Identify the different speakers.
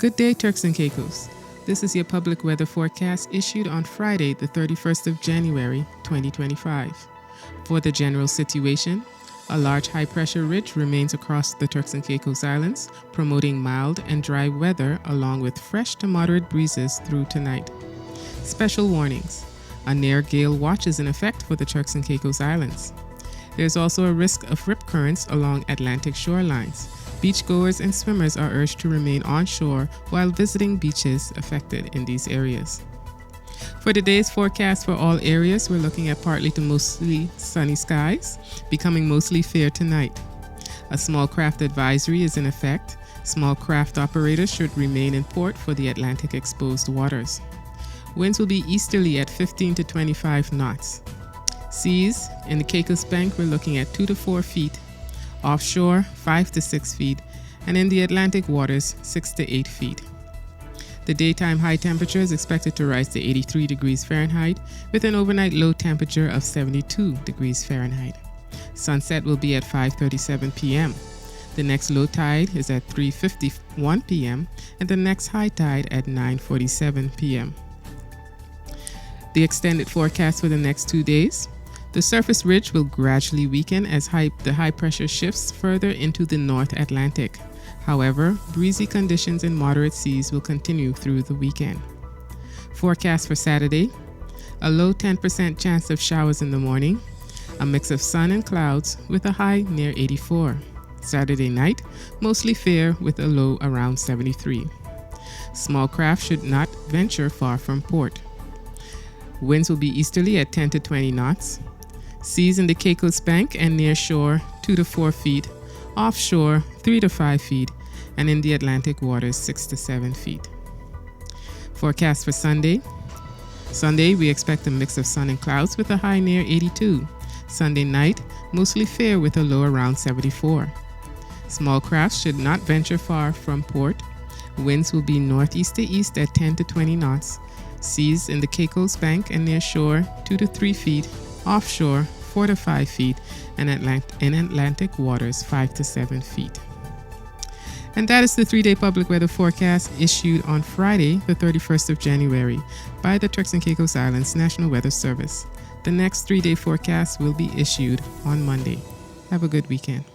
Speaker 1: Good day, Turks and Caicos. This is your public weather forecast issued on Friday, the 31st of January, 2025. For the general situation, a large high-pressure ridge remains across the Turks and Caicos Islands, promoting mild and dry weather along with fresh to moderate breezes through tonight. Special warnings. A NEAR-GALE watch is in effect for the Turks and Caicos Islands. There's also a risk of rip currents along Atlantic shorelines. Beachgoers and swimmers are urged to remain onshore while visiting beaches affected in these areas. For today's forecast for all areas, we're looking at partly to mostly sunny skies, becoming mostly fair tonight. A small craft advisory is in effect. Small craft operators should remain in port for the Atlantic exposed waters. Winds will be easterly at 15 to 25 knots. Seas in the Caicos Bank, we're looking at 2 to 4 feet. Offshore, 5 to 6 feet, and in the Atlantic waters, 6 to 8 feet. The daytime high temperature is expected to rise to 83 degrees Fahrenheit with an overnight low temperature of 72 degrees Fahrenheit. Sunset will be at 5:37 p.m. The next low tide is at 3:51 p.m. and the next high tide at 9:47 p.m. The extended forecast for the next 2 days. The surface ridge will gradually weaken as the high pressure shifts further into the North Atlantic. However, breezy conditions and moderate seas will continue through the weekend. Forecast for Saturday: a low 10% chance of showers in the morning, a mix of sun and clouds with a high near 84. Saturday night, mostly fair with a low around 73. Small craft should not venture far from port. Winds will be easterly at 10 to 20 knots. Seas in the Caicos Bank and near shore 2 to 4 feet, offshore 3 to 5 feet, and in the Atlantic waters 6 to 7 feet. Forecast for Sunday. Sunday, we expect a mix of sun and clouds with a high near 82. Sunday night, mostly fair with a low around 74. Small crafts should not venture far from port. Winds will be northeast to east at 10 to 20 knots. Seas in the Caicos Bank and near shore 2 to 3 feet, offshore 4 to 5 feet, and in Atlantic waters 5 to 7 feet. And that is the 3-day public weather forecast issued on Friday, the 31st of January by the Turks and Caicos Islands National Weather Service. The next 3-day forecast will be issued on Monday. Have a good weekend.